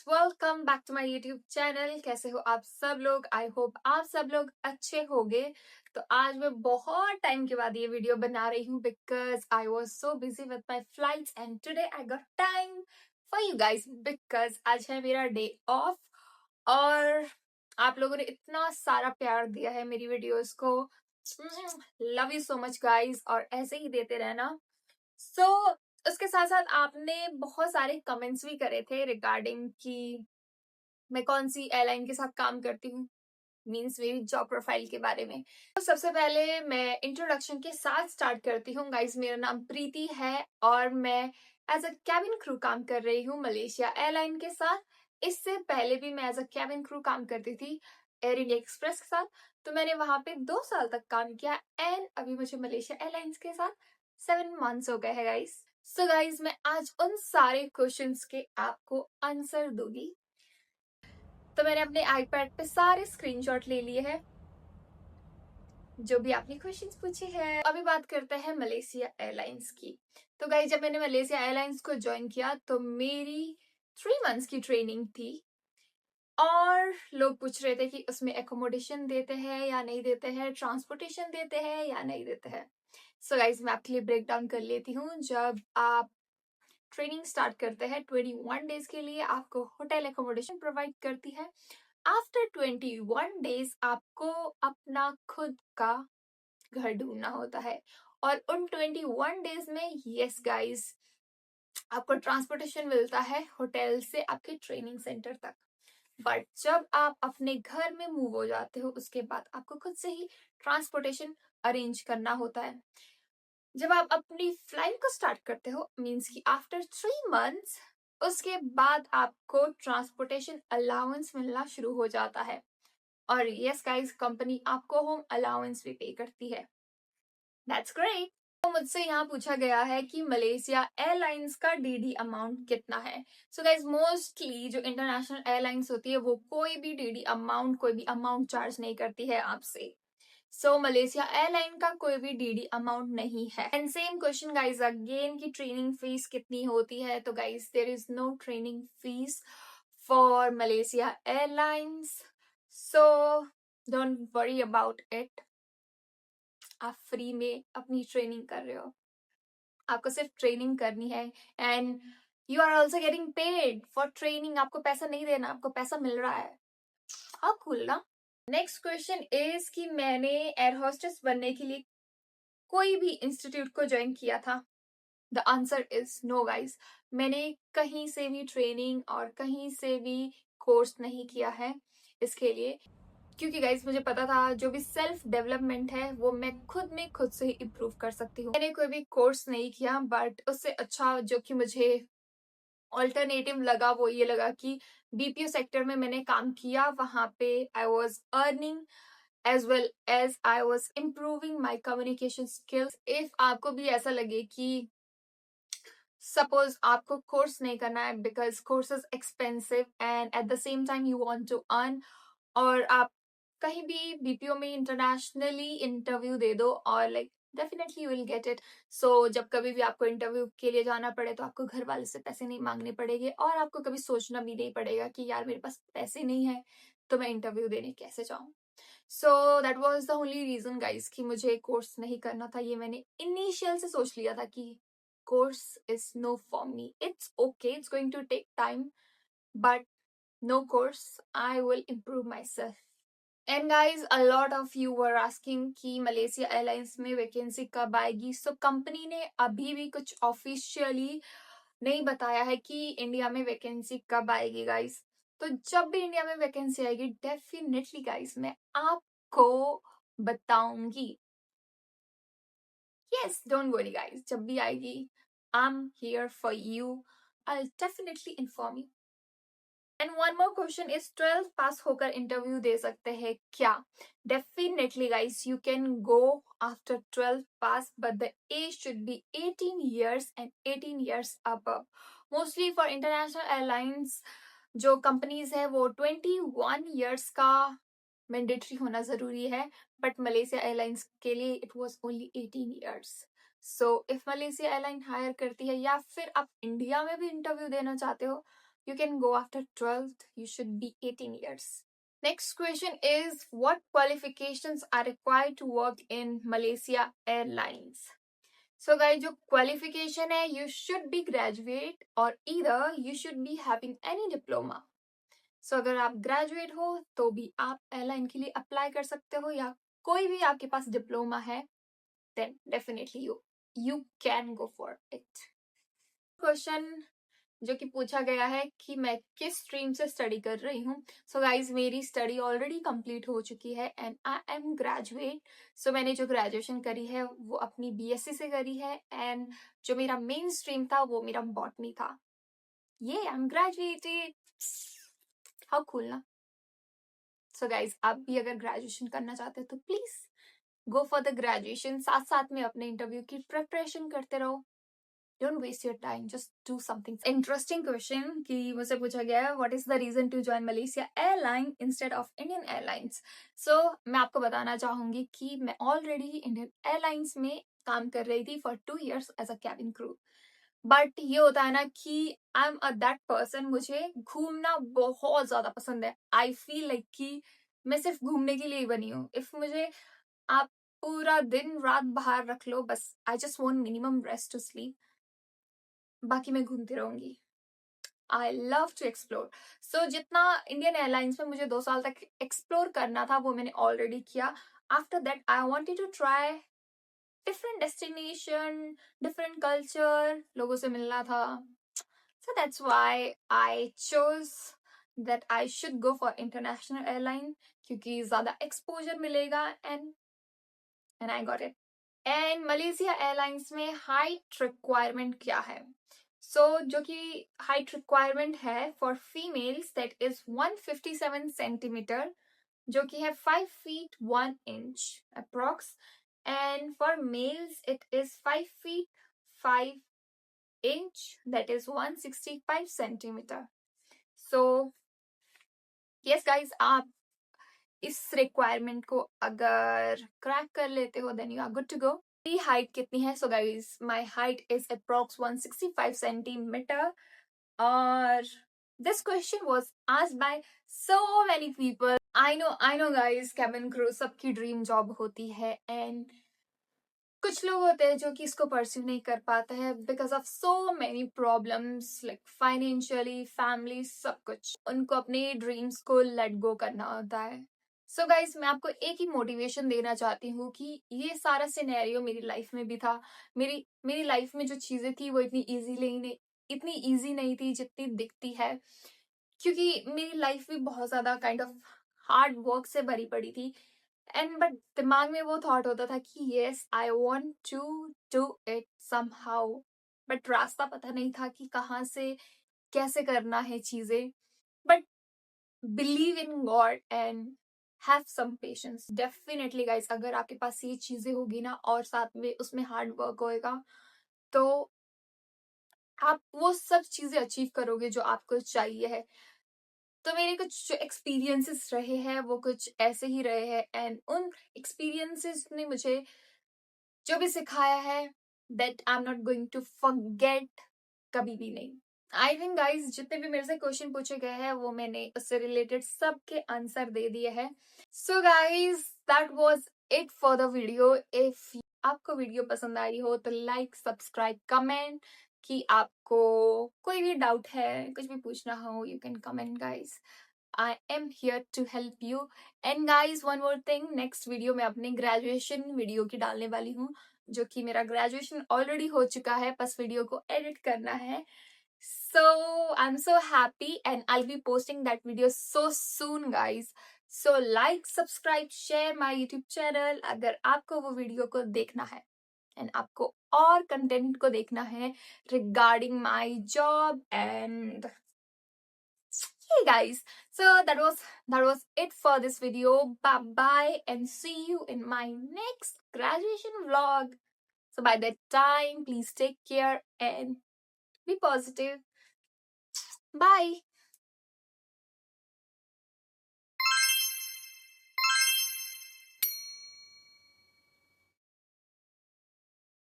Welcome back to my YouTube channel. कैसे हो आप सब लोग? आई होप आप सब लोग अच्छे होंगे। तो आज मैं बहुत टाइम के बाद ये वीडियो बना रही हूँ because I was so busy with my flights and today I got time for you guys because आज है मेरा डे ऑफ। और आप लोगों ने इतना सारा प्यार दिया है मेरी वीडियोस को। Love you so much guys, और ऐसे ही देते रहना। सो उसके साथ साथ आपने बहुत सारे कमेंट्स भी करे थे रिगार्डिंग कि मैं कौन सी एयरलाइन के साथ काम करती हूँ, मींस मेरी जॉब प्रोफाइल के बारे में। तो सबसे पहले मैं इंट्रोडक्शन के साथ स्टार्ट करती हूँ गाइज। मेरा नाम प्रीति है और मैं एज अ कैबिन क्रू काम कर रही हूँ मलेशिया एयरलाइन के साथ। इससे पहले भी मैं एज अ कैबिन क्रू काम करती थी एयर इंडिया एक्सप्रेस के साथ। तो मैंने वहां पे 2 साल तक काम किया एंड अभी मुझे मलेशिया एयरलाइंस के साथ 7 मंथ्स हो गए हैं गाइज। सो गाइज मैं आज उन सारे क्वेश्चंस के आपको आंसर दूंगी। तो मैंने अपने आईपैड पे सारे स्क्रीनशॉट ले लिए हैं जो भी आपने क्वेश्चंस पूछे हैं। अभी बात करते हैं मलेशिया एयरलाइंस की। तो गाइज जब मैंने मलेशिया एयरलाइंस को ज्वाइन किया तो मेरी 3 मंथ्स की ट्रेनिंग थी और लोग पूछ रहे थे कि उसमें एकोमोडेशन देते हैं या नहीं देते हैं, ट्रांसपोर्टेशन देते हैं या नहीं देते हैं। सो गाइज मैं आपके लिए ब्रेक डाउन कर लेती हूँ। जब आप ट्रेनिंग स्टार्ट करते हैं 21 डेज के लिए आपको होटल एकोमोडेशन प्रोवाइड करती है। आफ्टर 21 डेज आपको अपना खुद का घर ढूंढना होता है और उन 21 डेज में यस गाइस आपको ट्रांसपोर्टेशन मिलता है होटल से आपके ट्रेनिंग सेंटर तक। बट जब आप अपने घर में मूव हो जाते हो उसके बाद आपको खुद से ही ट्रांसपोर्टेशन अरेंज करना होता है। जब आप अपनी फ्लाइट को स्टार्ट करते हो मींस कि आफ्टर 3 मंथ्स उसके बाद आपको ट्रांसपोर्टेशन अलाउंस मिलना शुरू हो जाता है। और यस गाइस कंपनी आपको होम अलाउंस भी पे करती है। That's great. तो मुझसे यहाँ पूछा गया है कि मलेशिया एयरलाइंस का डीडी अमाउंट कितना है। सो गाइस मोस्टली जो इंटरनेशनल एयरलाइंस होती है वो कोई भी अमाउंट चार्ज नहीं करती है आपसे। सो मलेशिया एयरलाइन का कोई भी डीडी अमाउंट नहीं है। And same question guys again की ट्रेनिंग फीस कितनी होती है। तो guys there is no training fees for Malaysia Airlines, so don't worry about it. आप फ्री में अपनी ट्रेनिंग कर रहे हो, आपको सिर्फ ट्रेनिंग करनी है and you are also getting paid for training. आपको पैसा नहीं देना, आपको पैसा मिल रहा है। हाँ कूल ना। नेक्स्ट क्वेश्चन इज कि मैंने एयर होस्टेस बनने के लिए कोई भी इंस्टीट्यूट को ज्वाइन किया था। The answer is no guys. मैंने कहीं से भी ट्रेनिंग और कहीं से भी कोर्स नहीं किया है इसके लिए, क्योंकि गाइज मुझे पता था जो भी सेल्फ डेवलपमेंट है वो मैं खुद से ही इम्प्रूव कर सकती हूँ। मैंने कोई भी कोर्स नहीं किया बट उससे अच्छा जो कि मुझे ऑल्टरनेटिव लगा वो ये लगा कि बीपीओ सेक्टर में मैंने काम किया। वहां पे I was earning as well as I was improving my communication skills. If आपको भी ऐसा लगे कि सपोज आपको कोर्स नहीं करना है because course is expensive and at the same time you want to earn, और आप कहीं भी बीपीओ में इंटरनेशनली इंटरव्यू दे दो और like definitely you will get it. So जब कभी भी आपको इंटरव्यू के लिए जाना पड़े तो आपको घर वाले से पैसे नहीं मांगने पड़ेंगे और आपको कभी सोचना भी नहीं पड़ेगा कि यार मेरे पास पैसे नहीं है तो मैं इंटरव्यू देने कैसे जाऊं। So that was the only reason guys कि मुझे कोर्स नहीं करना था। ये मैंने इनिशियल से सोच लिया था कि course is no for me, it's okay, it's going to take time but no course, I will improve myself. And guys, a lot of you were asking कि मलेशिया एयरलाइंस में वैकेंसी कब आएगी। So company ने अभी भी कुछ officially नहीं बताया है कि इंडिया में वैकेंसी कब आएगी गाइस। तो जब भी इंडिया में वैकेंसी आएगी डेफिनेटली गाइस मैं आपको बताऊंगी। यस डोंट वरी गाइस, जब भी आएगी I am here for you, I will definitely inform you. And one more question is 12th pass होकर इंटरव्यू दे सकते हैं क्या? Definitely guys you can go after 12th pass but the age should be 18 years and 18 years above. Mostly for international airlines जो companies है वो 21 years का mandatory होना जरूरी है, बट मलेशिया एयरलाइंस के लिए it was only 18 years. So if Malaysia airline hire करती है या फिर आप इंडिया में भी इंटरव्यू देना चाहते हो You can go after 12th. You should be 18 years. Next question is, what qualifications are required to work in Malaysia Airlines? So guys, जो qualification है, you should be graduate or either you should be having any diploma. So अगर आप graduate हो तो भी आप airline के लिए अप्लाई कर सकते हो, या कोई भी आपके पास डिप्लोमा है, then definitely you can go for it. Question जो कि पूछा गया है कि मैं किस स्ट्रीम से स्टडी कर रही हूँ. सो गाइज, मेरी स्टडी ऑलरेडी कंप्लीट हो चुकी है एंड आई एम ग्रेजुएट. सो मैंने जो ग्रेजुएशन करी है वो अपनी बीएससी से करी है एंड जो मेरा मेन स्ट्रीम था वो मेरा बॉटनी था. ये I am graduated. How cool ना. सो गाइज, आप भी अगर ग्रेजुएशन करना चाहते हो तो please go for the graduation. साथ साथ में अपने इंटरव्यू की प्रिपरेशन करते रहो. Don't waste your time, just do something. Interesting question कि मुझसे पूछा गया है, what is the reason to join Malaysia Airline instead of Indian Airlines? So मैं आपको बताना चाहूंगी कि मैं already Indian Airlines में काम कर रही थी for 2 years as a cabin crew. But ये होता है ना कि I'm a that person, मुझे घूमना बहुत ज्यादा पसंद है. I feel like कि मैं सिर्फ घूमने के लिए ही बनी हूँ. If मुझे आप पूरा दिन रात बाहर रख लो, बस I just want minimum rest to sleep. बाकी मैं घूमती रहूंगी. I love to explore. So जितना इंडियन एयरलाइंस में मुझे 2 साल तक एक्सप्लोर करना था वो मैंने ऑलरेडी किया. After that I wanted to try different destination, different culture, लोगों से मिलना था. So that's why I chose that I should go for international airline, क्योंकि ज्यादा एक्सपोजर मिलेगा and I got it. And Malaysia Airlines में height requirement क्या है? जो कि हाइट रिक्वायरमेंट है for females that is 157 centimetre, जो कि है 5 feet 1 inch approx. And for males it is 5 feet 5 inch, that is 165 centimetre. So yes guys, आप इस रिक्वायरमेंट को अगर क्रैक कर लेते हो then you are good to go. Height कितनी है? So guys, my height is approx 165 centimetre. और this question was asked by so many people. I know guys, cabin crew सबकी ड्रीम जॉब होती है एंड कुछ लोग होते हैं जो कि इसको परस्यू नहीं कर पाते हैं because of so many problems, like financially, family, सब कुछ. उनको अपने ड्रीम्स को लेट गो करना होता है. सो गाइज, मैं आपको एक ही मोटिवेशन देना चाहती हूँ कि ये सारा सिनेरियो मेरी लाइफ में भी था. मेरी लाइफ में जो चीजें थी वो इतनी इजी नहीं थी जितनी दिखती है, क्योंकि मेरी लाइफ भी बहुत ज्यादा काइंड ऑफ हार्ड वर्क से भरी पड़ी थी. एंड बट दिमाग में वो थॉट होता था कि yes, I want to do it somehow, but रास्ता पता नहीं था कि कहाँ से कैसे करना है चीजें. But believe in God and have some patience. Definitely guys, अगर आपके पास ये चीजें होगी ना और साथ में उसमें हार्ड वर्क होएगा तो आप वो सब चीजें अचीव करोगे जो आपको चाहिए है. तो मेरे कुछ जो एक्सपीरियंसेस रहे हैं वो कुछ ऐसे ही रहे हैं एंड उन एक्सपीरियंसेस ने मुझे जो भी सिखाया है that I am not going to forget, कभी भी नहीं. आई थिंक गाइज, जितने भी मेरे से क्वेश्चन पूछे गए हैं वो मैंने उससे रिलेटेड सबके आंसर दे दिए हैं. So guys, that was it for the video. If आपको वीडियो पसंद आई हो तो लाइक, सब्सक्राइब, कमेंट. कि आपको कोई भी डाउट है, कुछ भी पूछना हो, you can comment guys. I am here to help you. And guys, one more thing, next video में अपने ग्रेजुएशन वीडियो की डालने वाली हूँ, जो कि मेरा ग्रेजुएशन ऑलरेडी हो चुका है, बस वीडियो को एडिट करना है. So I'm so happy and I'll be posting that video so soon guys. So like, subscribe, share my YouTube channel अगर आपको वो वीडियो को देखना है एंड आपको और कंटेंट को देखना है regarding my job and hey guys, so that was it for this video. Bye bye and see you in my next graduation vlog. So by that time, please take care and be positive. Bye.